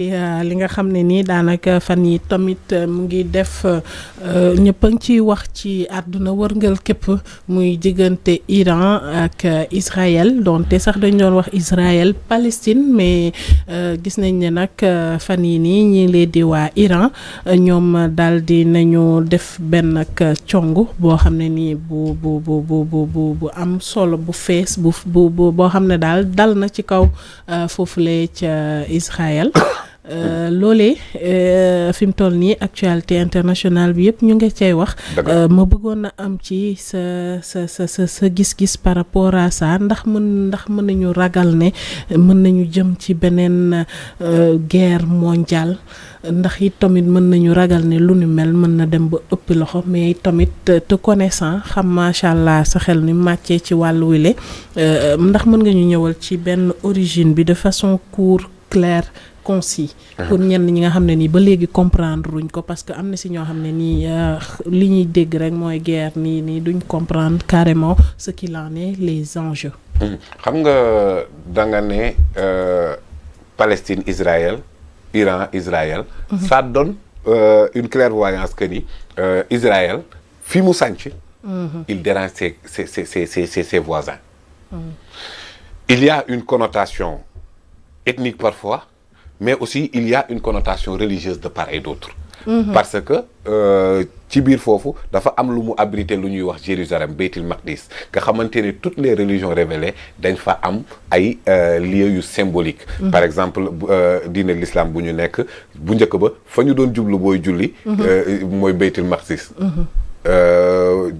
li nga xam ne nii daanaka fan yi tamit mu ngi def ñëpp a ngi ciy wax ci àdduna wërngal képp muy diggante Iran ak Israël donte sax dañ doon wax Israël Palestine mais gis nañ ne nag fan yi nii ñi leen di waa Iran ñoom daal di nañu def benn ak cong boo xam ne nii bu am solo bu fees boo xam ne daal dal na ci kaw foofule ca Israël. loolee fi mu toll nii actualité internationale bi yëpp ñu ngi cay wax. ma bëggoon a am ci sa gis-gis par rapport à ça ndax mën nañu ragal ne mën nañu jëm ci beneen guerre mondiale ndax it tamit mën nañu ragal ne lu ni mel mën na dem ba ëpp loxo mais tamit te connaissant xam macha allah sa xel ni màccee ci wàllu wile ndax mën nga ñu ñëwal ci benn origine bi de façon court claire. concis pour ñenn ñi nga xam ne nii ba léegi comprendre ruñ ko parce que am na si ñoo xam ne nii li ñuy dégg rek mooy guerre nii duñ comprendre carrément ce qu'il en est les enjeux. xam nga da nga ne Palestine Israël Iran Israël. ça donne une clairvoyance que ni Israël fi mu sànc. il dérange ses voisins. il y a une connotation ethnique parfois. mais aussi il y a une connotation religieuse de part et d'autre. parce que ci biir foofu dafa am lu mu abrité lu ñuy wax Jérusalem Beytil Maqdis nga xamante ne toutes les religions révélées dañ fa am ay lieux yu symboliques. par exemple diine l'islam bu ñu nekk bu njëkk ba fa ñu doon jublu booy julli. mooy Beytil Maqdis.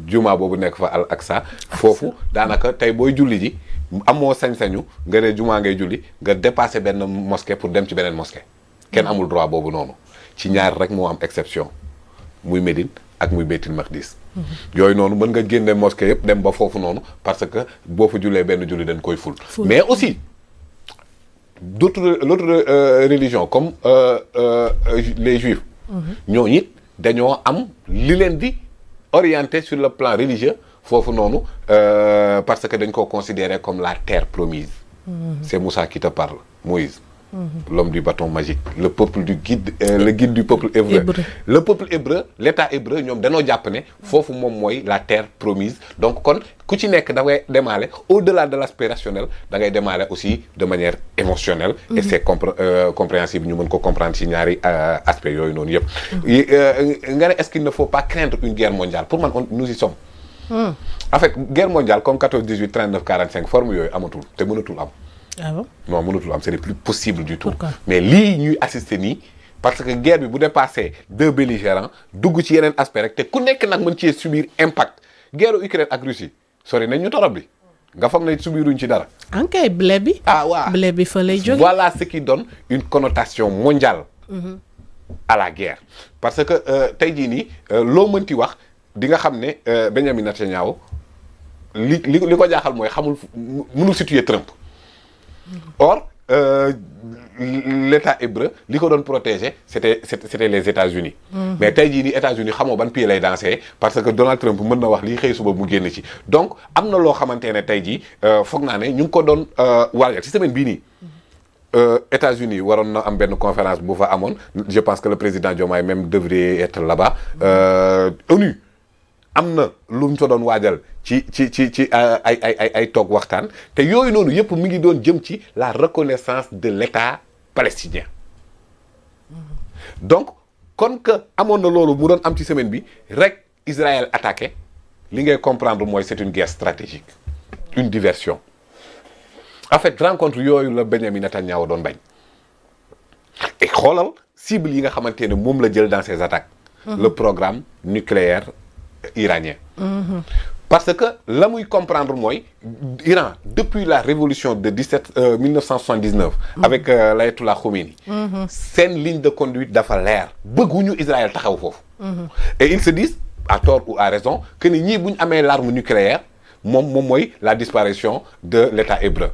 juma boobu nekk fa Al Aqsa foofu daanaka tey booy julli ji. amoo sañ-sañu nga ne jumaa ngay julli nga dépassé benn mosquée pour dem ci beneen mosquée kenn amul droit boobu noonu ci ñaar rek moo am exception muy Médine ak muy Beytil Maqdis yooyu noonu mën nga génne mosquée yëpp dem ba foofu noonu parce que boo fa jullee benn julli dañ koy ful mais aussi l'autre religion comme les juifs ñooñu it dañoo am li leen di orienté sur le plan religieux foofu noonu parce que dañ ko considérer comme la terre promise. C'est Moussa qui te parle, Moïse. L'homme du bâton magique, le peuple du guide, le guide du peuple hébreu. Le peuple hébreu, l'état hébreu ñoom dañoo jàpp ne foofu moom mooy la terre promise donc kon ku ci nekk da ngay démarrer au-delà de l'aspect rationnel da ngay démarrer aussi de manière émotionnelle. et c'est compréhensible ñu mën ko comprendre ci ñaari aspects yooyu noonu yëpp. nga ne est-ce qu'il ne faut pas craindre une guerre mondiale pour man nous y sommes. en fait guerre mondiale comme 14 18 39 45 forme yooyu amatul te mënatul am. ah bon non mënatul am ce n'est plus possible du tout. Pourquoi? mais lii ñuy assister nii parce que guerre bi bu dépassé deux belligérants dugg ci yeneen aspect rek te ku nekk nag mën cee subir impact guerre Ukraine ak Russie sori nañ ñu torop bi nga foog na subiruñ ci dara. ankay blé bi. ah waaw blé bi fa lay jóge. voilà ce qui donne une connotation mondiale. à la guerre parce que tey jii nii loo mënti wax. di nga xam ne Benjamin Netanyahu li ko jaaxal mooy xamul mënul situer Trump or l'état hébreu li ko doon protéger c'était les États-Unis mais tey jii nii États-Unis xamoo ban pied lay danser parce que Donald Trump mën na wax lii xëy suba mu génn ci donc am na loo xamante ne tey jii foog naa ne ñu ngi ko doon waajal ci semaine bii nii États-Unis waroon na am benn conférence bu fa amoon je pense que le président Diomaye même devrait être là-bas ONU am na lu mu fa doon waajal ci ay toog waxtaan te yooyu noonu yëpp mi ngi doon jëm ci la reconnaissance de l'État palestinien donc kon que amoon na loolu mu doon am ci semaine bi rek Israël attaqué li ngay comprendre mooy c'est une guerre stratégique une diversion en fait rencontre yooyu la Benjamin Netanyahu doon bañ et xoolal cible yi nga xamante ne moom la jël dans ses attaques le programme nucléaire iranien. Parce que la muy comprendre mooy Iran depuis la révolution de 1979 avec l'ayatollah Khomeini seen ligne de conduite dafa leer bëgguñu Israël taxaw foofu et ils se disent à tort ou à raison que ni ñii bu ñu amee l'arme nucléaire moom mooy la disparition de l'État hébreu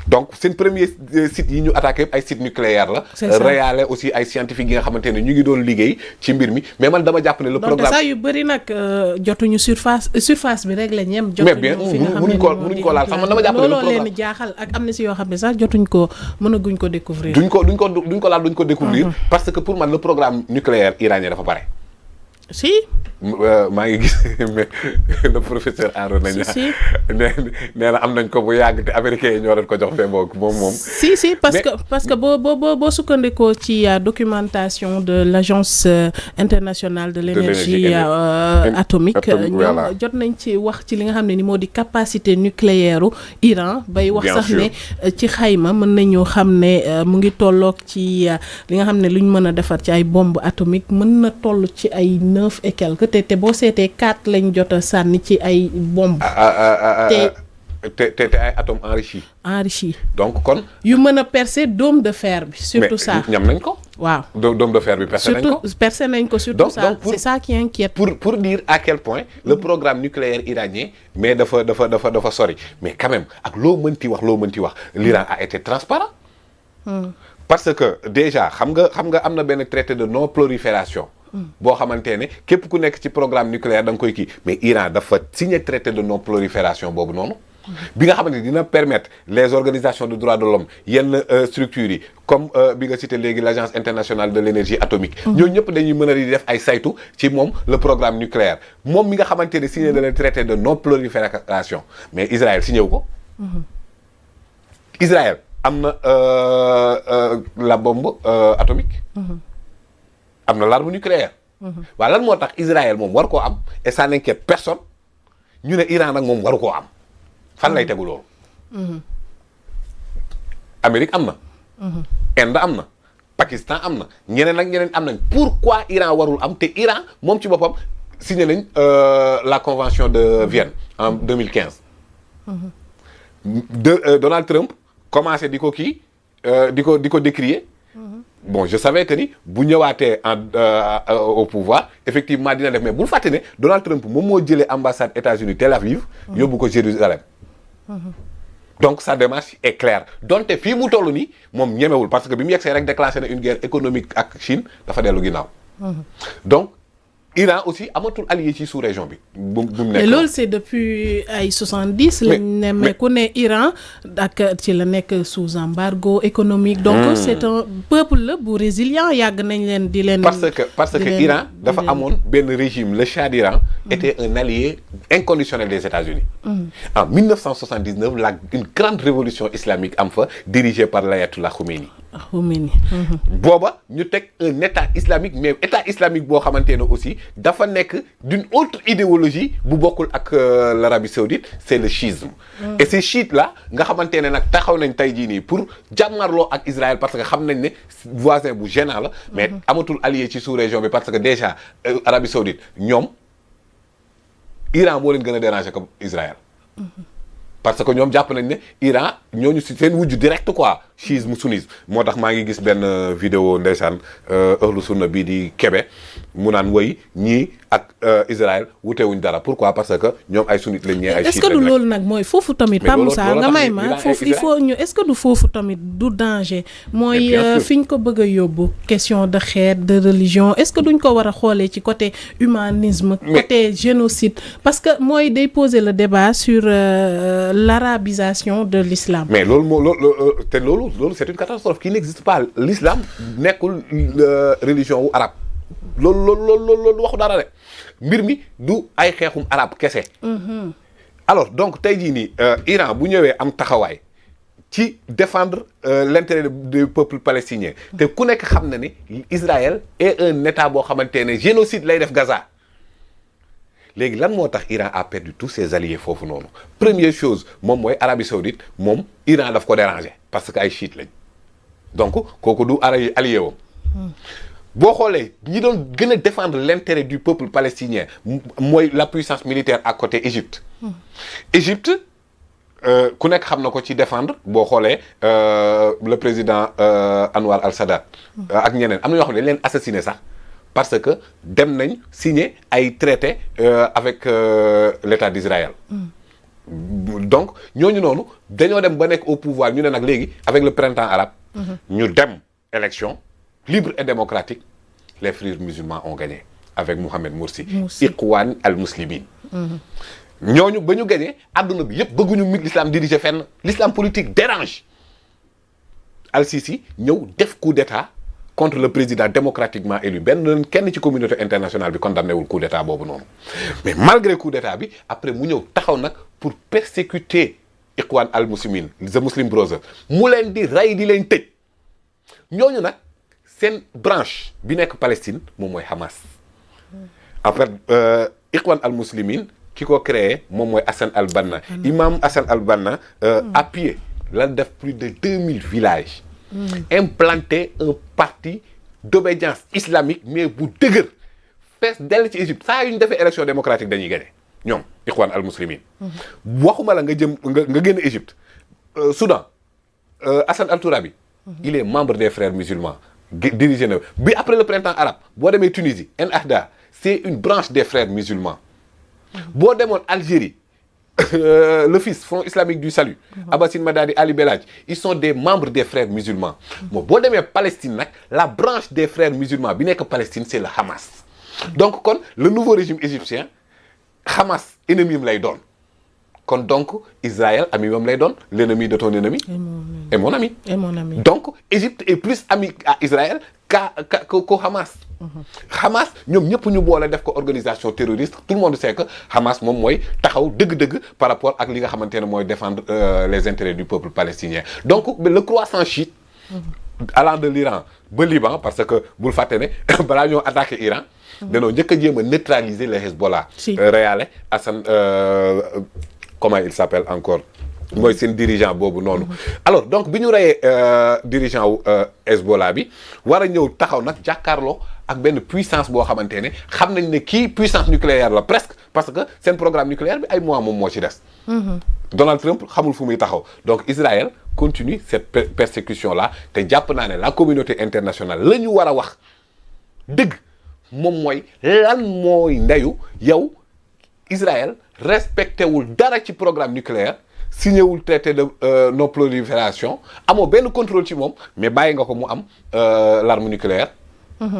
donc seen premier site yi ñu attaqué ay site nucléaire la. réyale aussi ay scientifiques yi nga xamante ne ñu ngi doon liggéey ci mbir mi mais man dama jàpp ne le programme. donc saa yu bëri nag jotuñu surface bi rek la ñem. mais bien mënuñ ko laal sax man dama jàpp ne le programme looloo leen jaaxal ak am na si yoo xam ne sax jotuñ ko mënaguñ ko découvrir. duñ ko laal duñ ko découvrir parce que pour man le programme nucléaire iranien dafa pare. si. maa ngi gis mais le professeur Arona Niang nee na am nañ ko bu yàgg te américains yi ñoo doon ko jox fee moom. si parce que boo sukkandikoo ci documentation de l'agence internationale de l'énergie atomique ñoom jot nañ ci wax ci li nga xam ne ni moo di capacité nucléaire u Iran bay wax sax ne ci xayma mën nañoo xam ne mu ngi tolloog ci li nga xam ne luñ mën a defar ci ay bombe atomique mën na toll ci ay 9 et quelques te boo seetee 4 lañ jot a sànni ci ay bombe te ay atomes enrichis. donc kon. yu mën a percer dôme de fer bi. surtout ça ñam nañ ko. waaw dôme de fer bi percer nañ ko. surtout ça c'est ça qui inquiète. pour dire à quel point le programme nucléaire iranien mais dafa sori mais quand même ak loo mënti wax l'Iran a été transparent. parce que déjà xam nga am na benn traité de non prolifération. boo xamante ne képp ku nekk ci programme nucléaire da nga koy kii mais Iran dafa signé traité de non prolifération boobu noonu. bi nga xamante ne dina permettre les organisations de droits de l'homme yenn structures yi comme bi nga cité léegi l'agence internationale de l'énergie atomique. ñooñu ñëpp dañuy mën a di def ay saytu ci moom le programme nucléaire moom mi nga xamante ne signé na le traité de non prolifération mais Israël signé wu ko. Israël am na la bombe atomique. am na l'arme nucléaire. waaw lan moo tax Israël moom war koo am et ça n'inquiète personne ñu ne Iran nag moom waru koo am fan lay tegu loolu. Amérique am na. Inde am na. Pakistan am na ñeneen ak ñeneen am nañ pourquoi Iran warul am te Iran moom ci boppam signé nañ la convention de Vienne en 2015. Donald Trump commencé di ko kii di ko décrier. bon je savais que ni bu ñëwaatee au pouvoir effectivement dina def mais bul fàtte ne Donald Trump moom moo jëlee ambassade États-Unis Tel Aviv. yóbbu ko Jérusalem. donc sa démarche est claire donte fii mu toll nii moom ñemewul parce que bi mu yegsee rek déclenché na une guerre économique ak Chine dafa dellu ginnaaw. donc Iran aussi amatul allié ci sous-région bi. bu mu nekk loolu c'est depuis ay 70. lañ nemmeeku ne Iran ak ci la nekk sous embargo économique. donc c'est un peuple la bu résilient yàgg nañ leen di leen. parce que Iran dafa amoon benn régime le Shah d'Iran était un allié inconditionnel des États-Unis. En 1979 une grande révolution islamique am fa dirigée par l'ayatollah Khomeini. booba ñu teg un état islamique mais état islamique boo xamante ne aussi dafa nekk d'une autre idéologie bu bokkul ak l'Arabie saoudite c'est le chiisme. et ces chiites là nga xamante ne nag taxaw nañ tey jii nii pour jàmmarloo ak Israël parce que xam nañ ne voisin bu gênant la. mais amatul allié ci sous-région bi parce que déjà Arabie saoudite ñoom Iran moo leen gën a déranger comme Israël. parce que ñoom jàpp nañ ne Iran ñooñu si seen wujju direct quoi chiisme sunnisme moo tax maa ngi gis benn vidéo ndeysaan ahlu sunna bii di Kébé mu naan woy ñii ak Israël wutewuñ dara pourquoi parce que ñoom ay sunnite lañ ñee ay chiite est-ce que du loolu nag mooy foofu tamit Pape Moussa nga may ma foofu il faut ñu est-ce que du foofu tamit du danger mooy fi ñu ko bëgg a yóbbu question de xeet de religion est-ce que duñ ko war a xoolee ci côté humanisme côté génocide parce que mooy day poser le débat sur l'arabisation de l'islam. mais loolu c'est une catastrophe qui n'existe pas l'islam nekkul religion wu arabe loolu waxu dara de mbir mi du ay xeexum arabe kese. alors donc tey jii nii Iran bu ñëwee am taxawaay ci défendre l'intérêt du peuple palestinien te ku nekk xam na ne Israël est un état boo xamante ne génocide lay def Gaza. léegi lan moo tax Iran a perdu tous ses alliés foofu noonu première chose moom mooy Arabie saoudite moom Iran daf ko déranger parce que ay chiites lañ donc kooku du allié wam boo xoolee ñi doon gën a défendre l'intérêt du peuple palestinien mooy la puissance militaire à côté Égypte. Égypte ku nekk xam na ko ci défendre boo xoolee le président Anwar al-Sadat ak ñeneen am na ñoo xam ne dañ leen assassiné sax parce que dem nañ signer ay traité avec l'État d'Israël. donc ñooñu noonu dañoo dem ba nekk au pouvoir ñu ne nag léegi avec le printemps arabe. ñu dem élection libre et démocratique les frères musulmans ont gagné avec Mohamed Morsi. Ikhwan al-Muslimin. ñooñu ba ñu gagné àdduna bi yëpp bëgguñu l'islam diriger fenn l'islam politique dérange. Al-Sisi ñëw def coup d'état contre le président démocratiquement élu benn kenn ci communauté internationale bi condamné wul coup d'état boobu noonu mais malgré coup d'état bi après mu ñëw taxaw nag pour persécuter Ikhwan al-Muslimin the Muslim Brothers mu leen di rey di leen tëj ñooñu nag seen branche bi nekk Palestine moom mooy Hamas en fait Ikhwan al-Muslimin ki ko créé moom mooy Hassan al-Banna imam Hassan al-Banna à pied lan def plus de 2000 villages implanté un parti d'obédience islamique mais bu dëgër fees dell ci Égypte saa yu ñu defee élection démocratique dañuy gagné ñoom Ikhwan al-Muslimin waxuma la nga jëm nga génn Égypte Soudan Hassan al-Tourabi il est membre des frères musulmans dirigé na bi après le printemps arabe boo demee Tunisie Ennahda c'est une branche des frères musulmans boo demoon Algérie le fils Front islamique du salut Abbassine Madani Ali Belhadj ils sont des membres des frères musulmans boo demee Palestine nag la branche des frères musulmans bi nekk Palestine c'est le Hamas donc kon le nouveau régime égyptien Hamas ennemi am lay doon kon donc Israël ami moom lay doon l'ennemi de ton ennemi est mon ami donc Égypte est plus ami à Israël qu'au Hamas Hamas ñoom ñëpp ñu boole def ko organisation terroriste tout le monde sait que Hamas moom mooy taxaw dëgg-dëgg par rapport ak li nga xamante ne mooy défendre les intérêts du peuple palestinien donc le croissant chiite allant de l'Iran ba Liban parce que bul fàtte ne balaa ñoo attaqué Iran danoo njëkk a jéem a neutraliser les Hezbollah réale Hassan comment il s'appelle encore mooy seen dirigeant boobu noonu alors donc bi ñu reyee dirigeant wu Hezbollah bi war a ñëw taxaw nag jàkkaarloo ak benn puissance boo xamante ne xam nañ ne kii puissance nucléaire la presque parce que seen programme nucléaire bi ay mois moom moo ci des Donald Trump xamul fu muy taxaw donc Israël continue cette persécution là te jàpp naa ne la communauté internationale la ñu war a wax dëgg moom mooy lan mooy ndeyu yow Israël respecté wul dara ci programme nucléaire signé wul traité de non prolifération amoo benn contrôle ci moom mais bàyyi nga ko mu am l'arme nucléaire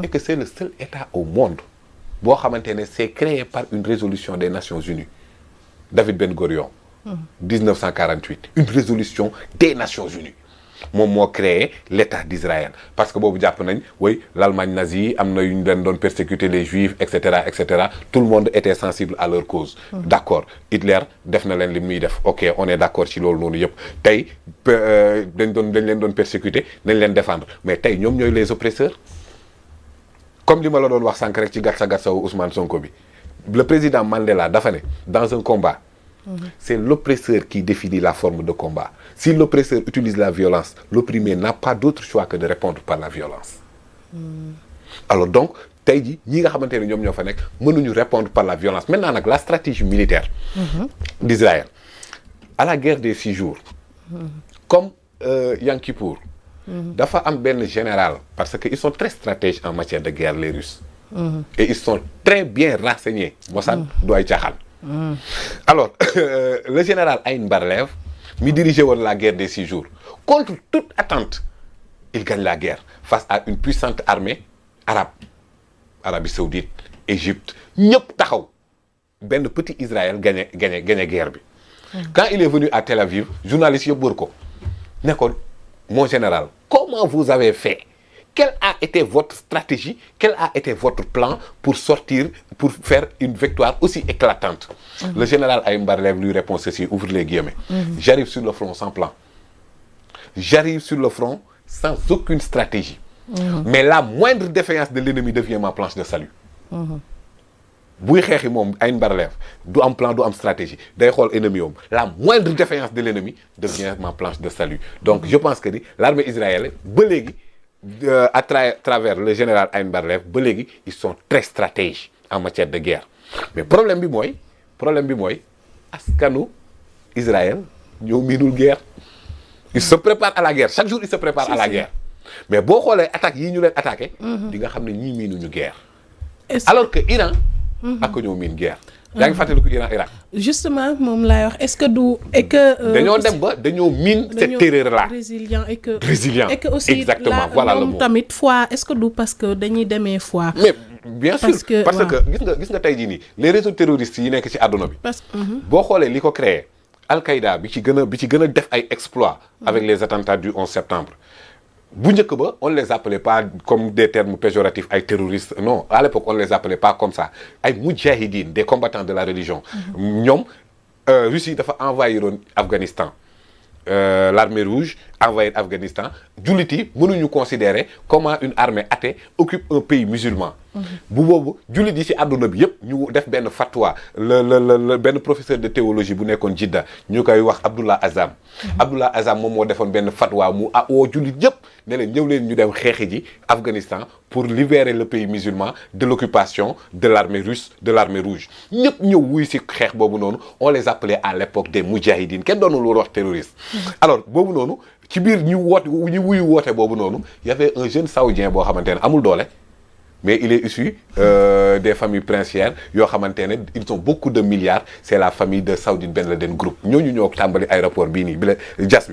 et que c'est le seul État au monde boo xamante ne c'est créé par une résolution des Nations Unies David Ben Gurion 1948 une résolution des Nations Unies moom moo créé l'État d'Israël parce que boobu jàpp nañ oui l'Allemagne nazie am na yu ñu leen doon persécuter les Juifs et cetera tout le monde était sensible à leur cause d'accord Hitler def na leen li muy def ok on est d'accord ci loolu noonu yëpp tey dañ leen doon persécuter nañ leen défendre mais tey ñoom ñooy les oppresseurs comme li ma la doon wax sànq rek ci gatsa wu Ousmane Sonko bi le président Mandela dafa ne dans un combat c'est l'oppresseur qui définit la forme de combat si l'oppresseur utilise la violence l'opprimé n'a pas d'autre choix que de répondre par la violence alors donc tey ji ñi nga xamante ne ñoom ñoo fa nekk mënuñu répondre par la violence maintenant nag la stratégie militaire d'Israël à la guerre des 6 jours comme Yom Kippour dafa am benn général parce que ils sont très stratèges en matière de guerre les Russes et ils sont très bien renseignés Mossad du ay caaxaan alors le général Aïn Barlev mi dirigé woon la guerre des 6 jours contre toute attente il gagne la guerre face à une puissante armée arabe Arabie Saoudite Égypte ñëpp taxaw benn petit Israël gagné guerre bi quand il est venu à Tel Aviv journaliste yëpp wër ko ne ko mon général comment vous avez fait quelle a été votre stratégie quel a été votre plan pour sortir pour faire une victoire aussi éclatante le général Aïm Barlev lui répond ceci ouvre les guillemets j'arrive sur le front sans plan j'arrive sur le front sans aucune stratégie mais la moindre défaillance de l'ennemi devient ma planche de salut buy xeexi moom Aïn Barlev du am plan du am stratégie day xool ennemi yoom la moindre défaillance de l'ennemi devient ma planche de salut donc je pense que ni l'armée israélienne ba léegi à travers le général Aïn Barlev ba léegi ils sont très stratèges en matière de guerre mais problème bi mooy askanu Israël ñoo miinul guerre ils se préparent à la guerre chaque jour ils se préparent à la guerre mais boo xoolee attaques yi ñu leen attaqué di nga xam ne ñii miinuñu guerre alors que Iran ak ñoo miin guerre yaa ngi fàttaliku Iran Irak. justement moom laay wax est-ce que du et que. dañoo dem ba dañoo miin cette terreur là. résilient et que. résilient et que aussi exactement voilà le mot tamit foi est-ce que du parce que dañuy demee foi. mais bien sûr parce waaw. que gis nga tey jii nii les réseaux terroristes yi nekk ci àdduna bi. parce que. boo xoolee li ko créé Al-Qaïda bi ci gën a def ay exploits avec les attentats du 11 septembre. bu njëkk ba on les appelait pas comme des termes péjoratifs ay terroristes non à l'époque on les appelait pas comme ça ay moudjahidines des combattants de la religion. ñoom Russie dafa envahiroon Afghanistan. L'armée rouge envahir Afghanistan jullit yi mënuñu considérer comment une armée athée occupe un pays musulman. bu boobu jullit yi ci àdduna bi yëpp ñu def benn fatwa le benn professeur de théologie bu nekkoon Jidda ñu koy wax Abdullah Azam. Abdullah Azam moom moo defoon benn fatwa mu woo jullit yëpp ne leen ñëw leen ñu dem xeexi ji Afghanistan pour libérer le pays musulman de l'occupation de l'armée russe de l'armée rouge ñëpp ñëw wuy ci xeex boobu noonu on les appelait à l'époque des moudjahidines kenn doonul woon wax terroriste. alors boobu noonu ci biir ñu wuyu woote boobu noonu y avait un jeune saoudien boo xamante ne amul doole. mais il est issu des familles princières yoo xamante ne ils ont beaucoup de milliards c'est la famille de Saoudite Ben Laden Group ñooñu ñoo tàmbali aéroport bii nii bi la jas bi